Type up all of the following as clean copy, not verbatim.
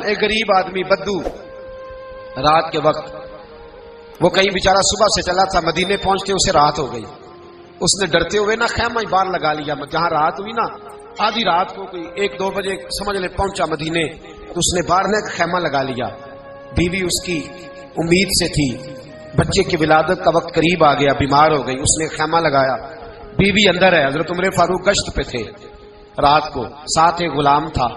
ایک غریب آدمی بدو رات کے وقت وہ کہیں بیچارہ صبح سے چلا تھا، مدینے پہنچتے اسے رات ہو گئی. اس نے ڈرتے ہوئے نا خیمہ باہر لگا لیا. جہاں رات ہوئی نا آدھی رات کو کوئی 1-2 بجے سمجھ لے پہنچا مدینے، تو اس نے باہر نے خیمہ لگا لیا. بیوی اس کی امید سے تھی، بچے کی ولادت کا وقت قریب آ گیا، بیمار ہو گئی. اس نے خیمہ لگایا، بیوی اندر ہے. حضرت عمر فاروق گشت پہ تھے رات کو، ساتھ ایک غلام تھا.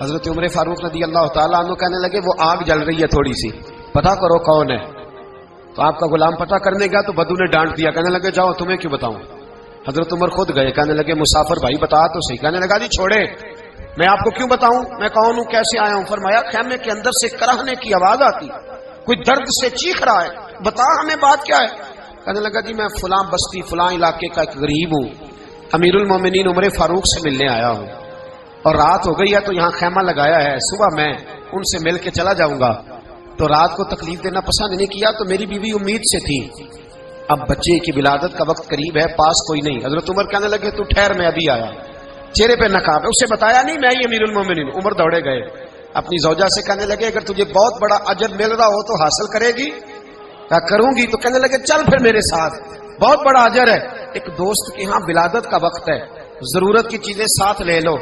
حضرت عمر فاروق رضی اللہ تعالیٰ عنہ کہنے لگے وہ آگ جل رہی ہے تھوڑی سی، پتہ کرو کون ہے. تو آپ کا غلام پتہ کرنے گیا تو بدو نے ڈانٹ دیا، کہنے لگے جاؤ تمہیں کیوں بتاؤں. حضرت عمر خود گئے، کہنے لگے مسافر بھائی بتا تو صحیح. کہنے لگا جی چھوڑے، میں آپ کو کیوں بتاؤں، میں کون ہوں، کیسے آیا ہوں. فرمایا خیمے کے اندر سے کراہنے کی آواز آتی، کوئی درد سے چیخ رہا ہے، بتا ہمیں بات کیا ہے. کہنے لگا جی میں فلاں بستی فلاں علاقے کا ایک غریب ہوں، امیر المومنین عمر فاروق سے ملنے آیا ہوں، اور رات ہو گئی ہے تو یہاں خیمہ لگایا ہے، صبح میں ان سے مل کے چلا جاؤں گا. تو رات کو تکلیف دینا پسند نہیں کیا، تو میری بیوی امید سے تھی، اب بچے کی ولادت کا وقت قریب ہے، پاس کوئی نہیں. حضرت عمر کہنے لگے تو ٹھہر میں ابھی آیا. چہرے پہ نقاب، اسے بتایا نہیں میں ہی امیر المومنین. عمر دوڑے گئے اپنی زوجہ سے، کہنے لگے اگر تجھے بہت بڑا اجر مل رہا ہو تو حاصل کرے گی. کہا کروں گی. تو کہنے لگے چل پھر میرے ساتھ، بہت بڑا اجر ہے. ایک دوست کے ہاں ولادت کا وقت ہے، ضرورت کی چیزیں ساتھ لے لو.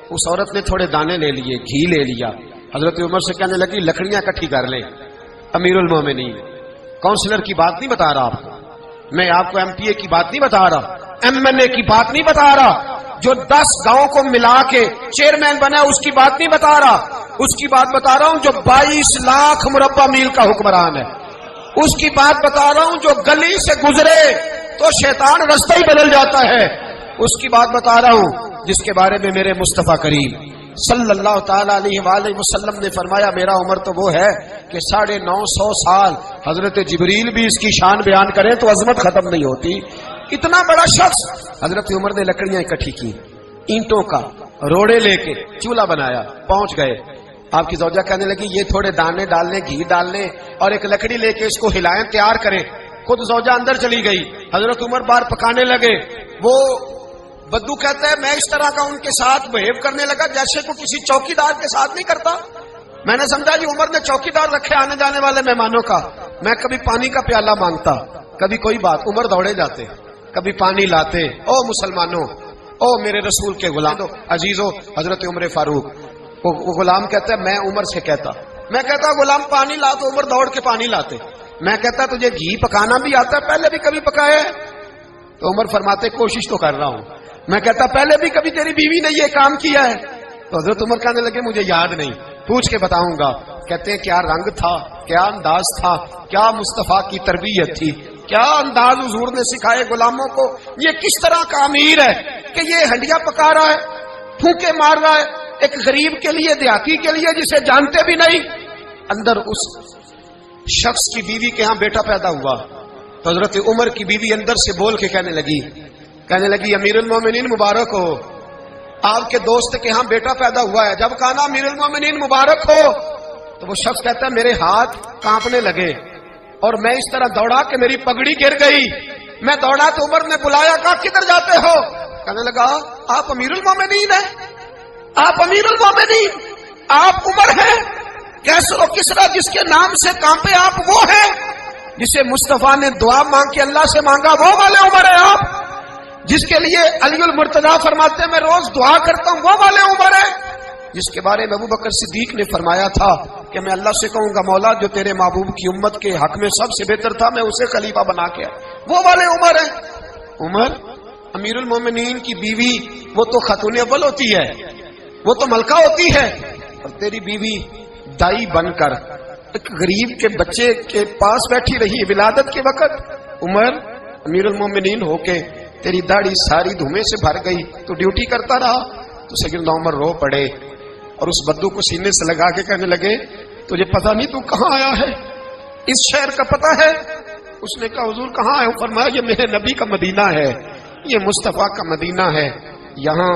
اس عورت نے تھوڑے دانے لے لیے، گھی لے لیا. حضرت عمر سے کہنے لگی لکڑیاں اکٹھی کر لیں. امیر المومنین کونسلر کی بات نہیں بتا رہا آپ کو، میں آپ کو MP A کی بات نہیں بتا رہا، MLA کی بات نہیں بتا رہا، جو 10 گاؤں کو ملا کے چیئرمین بنا اس کی بات نہیں بتا رہا. اس کی بات بتا رہا ہوں جو 22 لاکھ مربع میل کا حکمران ہے. اس کی بات بتا رہا ہوں جو گلی سے گزرے تو شیطان رستہ ہی بدل جاتا ہے. اس کی بات بتا رہا ہوں جس کے بارے میں میرے مصطفیٰ کریم صلی اللہ تعالیٰ علیہ وآلہ وسلم نے فرمایا میرا عمر تو وہ ہے کہ 950 سال حضرت جبریل بھی اس کی شان بیان کریں تو عظمت ختم نہیں ہوتی. اتنا بڑا شخص. حضرت عمر نے لکڑیاں اکٹھی کی، اینٹوں کا روڑے لے کے چولہا بنایا، پہنچ گئے. آپ کی زوجہ کہنے لگی یہ تھوڑے دانے ڈالنے، گھی ڈالنے اور ایک لکڑی لے کے اس کو ہلائیں، تیار کریں. خود زوجہ اندر چلی گئی. حضرت عمر باہر پکانے لگے. وہ بدو کہتا ہے میں اس طرح کا ان کے ساتھ بہیو کرنے لگا جیسے کو کسی چوکی دار کے ساتھ نہیں کرتا. میں نے سمجھا جی عمر نے چوکی دار رکھے آنے جانے والے مہمانوں کا. میں کبھی پانی کا پیالہ مانگتا، کبھی کوئی بات، عمر دوڑے جاتے، کبھی پانی لاتے. او مسلمانوں، او میرے رسول کے غلام عزیزو، حضرت عمر فاروق. وہ غلام کہتا ہے میں عمر سے کہتا، میں کہتا غلام پانی لا تو عمر دوڑ کے پانی لاتے. میں کہتا تجھے گھی پکانا بھی آتا ہے، پہلے بھی کبھی پکایا ہے؟ تو عمر فرماتے کوشش تو کر رہا ہوں. میں کہتا پہلے بھی کبھی تیری بیوی نے یہ کام کیا ہے؟ تو حضرت عمر کہنے لگے مجھے یاد نہیں، پوچھ کے بتاؤں گا. کہتے ہیں کیا رنگ تھا، کیا انداز تھا، کیا مصطفیٰ کی تربیت تھی، کیا انداز حضور نے سکھائے غلاموں کو. یہ کس طرح کا امیر ہے کہ یہ ہنڈیاں پکا رہا ہے، پھونکے مار رہا ہے ایک غریب کے لیے، دیہاتی کے لیے جسے جانتے بھی نہیں. اندر اس شخص کی بیوی کے ہاں بیٹا پیدا ہوا تو حضرت عمر کی بیوی اندر سے بول کے کہنے لگی امیر المومنین مبارک ہو، آپ کے دوست کے ہاں بیٹا پیدا ہوا ہے. جب کہا نا امیر المومنین مبارک ہو تو وہ شخص کہتا ہے میرے ہاتھ کانپنے لگے اور میں اس طرح دوڑا کہ میری پگڑی گر گئی. میں دوڑا تو عمر نے بلایا، کہا کدھر جاتے ہو؟ کہنے لگا آپ امیر المومنین ہیں، آپ امیر المومنین، آپ عمر ہیں. کیسر و کسرا جس کے نام سے کانپے آپ وہ ہیں، جسے مصطفیٰ نے دعا مانگ کے اللہ سے مانگا وہ والے عمر ہیں آپ، جس کے لیے علی المرتضیٰ فرماتے ہیں میں روز دعا کرتا ہوں وہ والے عمر ہیں، جس کے بارے میں ابوبکر صدیق نے فرمایا تھا کہ میں اللہ سے کہوں گا مولا جو تیرے محبوب کی امت کے حق میں سب سے بہتر تھا میں اسے خلیفہ بنا کے وہ والے عمر ہیں. عمر امیر المومنین کی بیوی وہ تو خاتون اول ہوتی ہے، وہ تو ملکہ ہوتی ہے، اور تیری بیوی دائی بن کر ایک غریب کے بچے کے پاس بیٹھی رہی ولادت کے وقت. عمر امیر المومنین ہو کے تیری داڑھی ساری دھومے سے بھر گئی تو ڈیوٹی کرتا رہا. تو سیدنا عمر رو پڑے اور اس بدو کو سینے سے لگا کے کہنے لگے تجھے پتہ نہیں تو کہاں آیا ہے، اس شہر کا پتہ ہے؟ اس نے کہا حضور کہاں ہے؟ فرمایا یہ میرے نبی کا مدینہ ہے، یہ مصطفیٰ کا مدینہ ہے، یہاں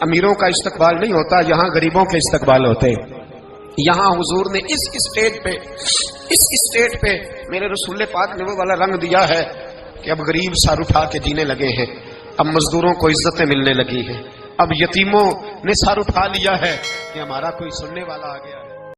امیروں کا استقبال نہیں ہوتا، یہاں غریبوں کے استقبال ہوتے. یہاں حضور نے اس اسٹیٹ پہ میرے رسول پاک نے وہ والا رنگ دیا ہے کہ اب غریب سر اٹھا کے جینے لگے ہیں، اب مزدوروں کو عزتیں ملنے لگی ہیں، اب یتیموں نے سر اٹھا لیا ہے کہ ہمارا کوئی سننے والا آ گیا ہے.